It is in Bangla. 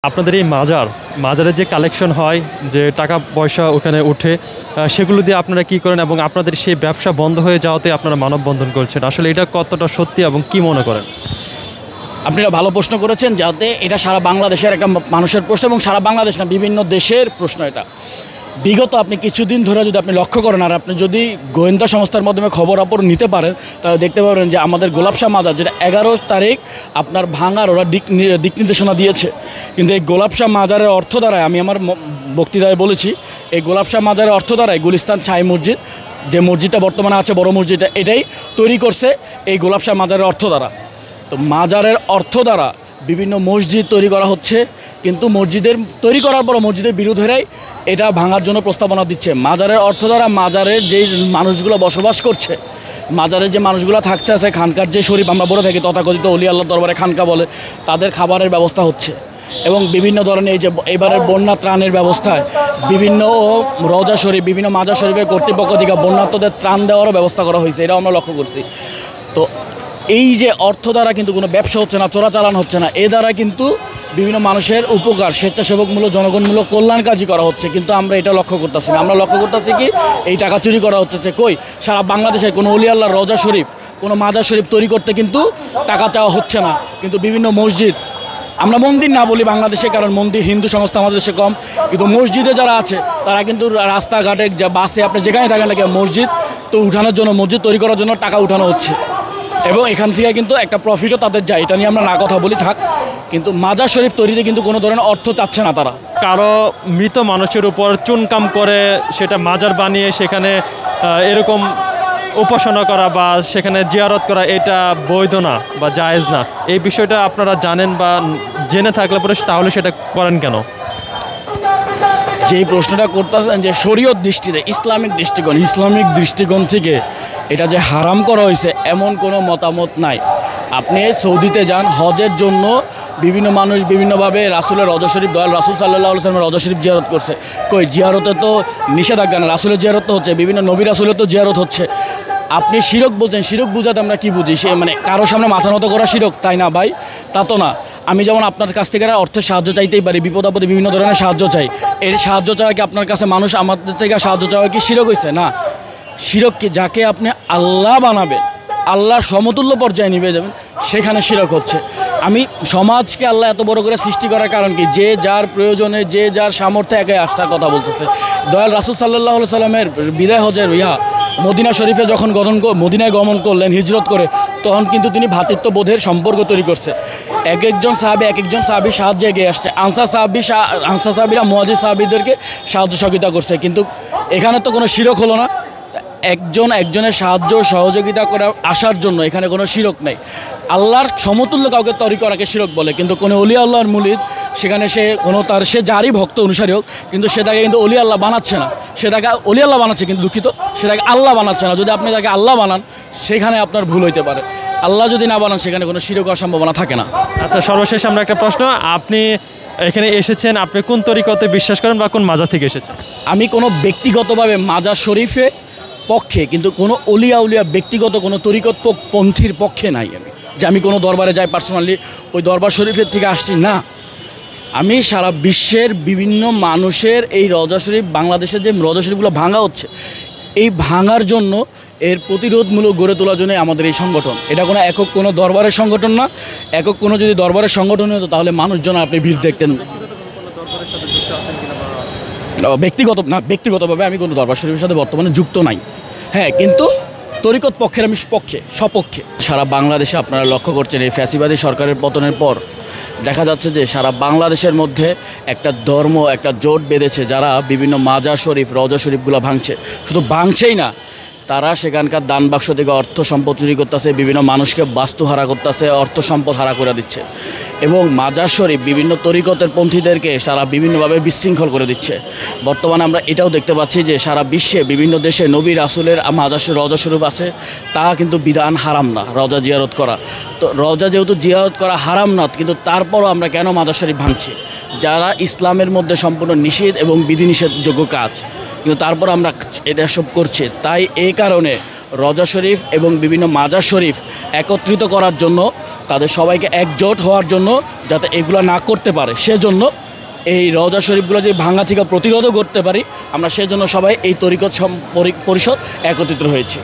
আপনাদের এই মাজারের যে কালেকশন হয়, যে টাকা পয়সা ওখানে উঠে, সেগুলো দিয়ে আপনারা কি করেন এবং আপনাদের সেই ব্যবসা বন্ধ হয়ে যাওয়াতে আপনারা মানববন্ধন করছেন, আসলে এটা কতটা সত্যি এবং কি মনে করেন? আপনি এটা ভালো প্রশ্ন করেছেন, যাতে এটা সারা বাংলাদেশের একটা মানুষের প্রশ্ন এবং সারা বাংলাদেশ না, বিভিন্ন দেশের প্রশ্ন এটা। বিগত আপনি কিছুদিন ধরে যদি আপনি লক্ষ্য করেন আর আপনি যদি গোয়েন্দা সংস্থার মাধ্যমে খবরাখবর নিতে পারেন, তাহলে দেখতে পাবেন যে আমাদের গোলাপশাহ মাজার, যেটা 11 তারিখ আপনার ভাঙার ওরা দিক নির্দেশনা দিয়েছে, কিন্তু এই গোলাপশাহ মাজারের অর্থ দ্বারায়, আমি আমার বক্তৃতায় বলেছি, এই গোলাপশাহ মাজারের অর্থ দ্বারায় গুলিস্তান শাহী মসজিদ, যে মসজিদটা বর্তমানে আছে বড় মসজিদটা, এটাই তৈরি করছে এই গোলাপশাহ মাজারের অর্থ দ্বারা। তো মাজারের অর্থ দ্বারা বিভিন্ন মসজিদ তৈরি করা হচ্ছে, কিন্তু মসজিদের তৈরি করার পর মসজিদের বিরোধীরাই এটা ভাঙার জন্য প্রস্তাবনা দিচ্ছে। মাজারের অর্থ দ্বারা মাজারের যেই মানুষগুলো বসবাস করছে, মাজারের যে মানুষগুলো থাকছে আছে, খানকার যে শরীফ আমরা বলে থাকি, তথাকথিত অলি আল্লাহ দরবারে খানকা বলে, তাদের খাবারের ব্যবস্থা হচ্ছে এবং বিভিন্ন ধরনের এই যে এবারের বন্যা ত্রাণের ব্যবস্থায় বিভিন্ন রওজা শরীফ, বিভিন্ন মাজার শরীফের কর্তৃপক্ষ থেকে বন্যার্থদের ত্রাণ দেওয়ারও ব্যবস্থা করা হয়েছে, এটাও আমরা লক্ষ্য করছি। তো এই যে অর্থ দ্বারা কিন্তু কোনো ব্যবসা হচ্ছে না, চোরাচালান হচ্ছে না, এ দ্বারা কিন্তু বিভিন্ন মানুষের উপকার, স্বেচ্ছাসেবকমূলক, জনগণমূলক কল্যাণ কাজই করা হচ্ছে, কিন্তু আমরা এটা লক্ষ্য করতেছি না। আমরা লক্ষ্য করতেছি কি, এই টাকা চুরি করা হচ্ছে। কই, সারা বাংলাদেশের কোনো অলি আল্লাহর রওজা শরীফ, কোনো মাজার শরীফ তৈরি করতে কিন্তু টাকা চাওয়া হচ্ছে না, কিন্তু বিভিন্ন মসজিদ, আমরা মন্দির না বলি বাংলাদেশে, কারণ মন্দির হিন্দু সংস্থা আমাদের দেশে কম, কিন্তু মসজিদে যারা আছে তারা কিন্তু রাস্তাঘাটে, বাসে, আপনি যেখানে থাকেন না কেন, মসজিদ তো উঠানোর জন্য, মসজিদ তৈরি করার জন্য টাকা উঠানো হচ্ছে এবং এখান থেকে কিন্তু একটা প্রফিটও তাদের যায়। এটা নিয়ে আমরা না কথা বলি থাক, কিন্তু মাজার শরীফ তৈরিতে কিন্তু কোনো ধরনের অর্থ চাচ্ছে না তারা। কারো মৃত মানুষের উপর চুনকাম করে সেটা মাজার বানিয়ে সেখানে এরকম উপাসনা করা বা সেখানে জিয়ারত করা, এটা বৈধ না বা জায়েজ না। এই বিষয়টা আপনারা জানেন বা জেনে থাকলে পরে তাহলে সেটা করেন কেন? যেই প্রশ্নটা করতেছেন যে শরীয়ত দৃষ্টিতে, ইসলামিক দৃষ্টিকোণ থেকে এটা যে হারাম করা হয়েছে এমন কোনো মতামত নাই। আপনি সৌদিতে যান হজের জন্য, বিভিন্ন মানুষ বিভিন্নভাবে রাসূলের রওজা শরীফ, দয়াল রাসূল সাল্লাল্লাহু আলাইহি ওয়াসাল্লামের রওজা শরীফ জিয়ারত করছে। কই, জিয়ারতে তো নিষেধাজ্ঞা না, রাসূলের জিয়ারত তো হচ্ছে, বিভিন্ন নবী রাসূলের তো জিয়ারত হচ্ছে। আপনি শিরক বলছেন, শিরক বুঝাতে আমরা কি বুঝি? সে মানে কারোর সামনে মাথা নত করা শিরক, তাই না ভাই? তা তো না। আমি যেমন আপনার কাছ থেকে অর্থের সাহায্য চাইতেই পারি, বিপদ আপদে বিভিন্ন ধরনের সাহায্য চাই, এই সাহায্য চাওয়া কি আপনার কাছে, মানুষ আমাদের থেকে সাহায্য চাওয়া কি শিরক হয়েছে? না। শিরক কি, যাকে আপনি আল্লাহ বানাবেন, আল্লাহর সমতুল্য পর্যায়ে নিয়ে যাবেন, সেখানে শিরক হচ্ছে। আমি সমাজকে আল্লাহ এত বড় করে সৃষ্টি করার কারণ কি? যে যার প্রয়োজনে, যে যার সামর্থ্যে একাই আসার কথা বলতেছে। দয়াল রাসূল সাল্লাল্লাহু আলাইহি সাল্লামের বিদায় হজের মদিনা শরীফে যখন মদিনায় গমন করলেন হিজরত করে, তখন কিন্তু তিনি ভ্রাতৃত্ববোধের সম্পর্ক তৈরি করছে। এক একজন সাহাবী সাহায্যে এগিয়ে আসছে। আনসার সাহাবীরা মুহাজির সাহাবীদেরকে সাহায্য সহযোগিতা করছে, কিন্তু এখানে তো কোনো শিরক হলো না। একজনের সাহায্য সহযোগিতা করে আসার জন্য এখানে কোনো শিরক নেই। আল্লাহর সমতুল্য কাউকে তৈরি করাকে শিরক বলে, কিন্তু কোনো অলি আল্লাহর মুরিদ, সেখানে সে যারই ভক্ত অনুসারী হোক, কিন্তু সে তাকে কিন্তু অলি আল্লাহ বানাচ্ছে না, সে তাকে অলি আল্লাহ বানাচ্ছে, কিন্তু দুঃখিত, সে তাকে আল্লাহ বানাচ্ছে না। যদি আপনি তাকে আল্লাহ বানান, সেখানে আপনার ভুল হইতে পারে। আল্লাহ যদি না বানান, সেখানে কোনো শিরক হওয়ার সম্ভাবনা থাকে না। আচ্ছা, সর্বশেষ আমরা একটা প্রশ্ন, আপনি এখানে এসেছেন, আপনি কোন তরিকতে বিশ্বাস করেন বা কোন মাজার থেকে এসেছেন? আমি কোনো ব্যক্তিগতভাবে মাজার শরীফে পক্ষে, কিন্তু কোনো অলিয়া ব্যক্তিগত কোনো তরিকত পন্থীর পক্ষে নাই। আমি কোনো দরবারে যাই পার্সোনালি, ওই দরবার শরীফের থেকে আসছি না। আমি সারা বিশ্বের বিভিন্ন মানুষের এই রওজা শরীফ, বাংলাদেশের যে রওজা শরীফগুলো ভাঙা হচ্ছে, এই ভাঙার জন্য, এর প্রতিরোধমূলক গড়ে তোলার জন্য আমাদের এই সংগঠন। এটা কোনো একক কোনো দরবারের সংগঠন না। একক কোনো যদি দরবারের সংগঠন হতো তাহলে মানুষজন আপনি ভিড় দেখতেন। ব্যক্তিগতভাবে আমি কোনো দরবার শরীফের সাথে বর্তমানে যুক্ত নাই। হ্যাঁ, কিন্তু তরিকত পক্ষের আমি সপক্ষে। সারা বাংলাদেশে আপনারা লক্ষ্য করছেন, এই ফ্যাসিবাদী সরকারের পতনের পর দেখা যাচ্ছে যে সারা বাংলাদেশের মধ্যে একটা একটা জোট বেঁধেছে, যারা বিভিন্ন মাজার শরীফ, রওজা শরীফগুলো ভাঙছে। শুধু ভাঙছেই না, তারা সেখানকার দান বাক্স থেকে অর্থ সম্পদ চুরি করতেছে, বিভিন্ন মানুষকে বাস্তু হারা করতেছে, অর্থ সম্পদ হারা করে দিচ্ছে এবং মাজার শরীফ বিভিন্ন তরিকতের পন্থীদেরকে সারা বিভিন্নভাবে বিশৃঙ্খল করে দিচ্ছে। বর্তমানে আমরা এটাও দেখতে পাচ্ছি যে সারা বিশ্বে বিভিন্ন দেশে নবী রাসূলের রওজা শরীফ আছে, তা কিন্তু বিধান হারাম না রওজা জিয়ারত করা। তো রওজা যেহেতু জিয়ারত করা হারাম না, কিন্তু তারপরও আমরা কেন মাজার শরীফ ভাঙছি, যারা ইসলামের মধ্যে সম্পূর্ণ নিষেধ এবং বিধিনিষেধযোগ্য কাজ, কিন্তু তারপর আমরা এটা সব করছি। তাই এই কারণে রওজা শরীফ এবং বিভিন্ন মাজার শরীফ একত্রিত করার জন্য, তাদের সবাইকে একজোট হওয়ার জন্য, যাতে এগুলো না করতে পারে সেজন্য এই রওজা শরীফগুলো যদি ভাঙা থেকে প্রতিরোধও করতে পারি আমরা, সেজন্য সবাই এই তরিকত পরিষদ একত্রিত হয়েছি।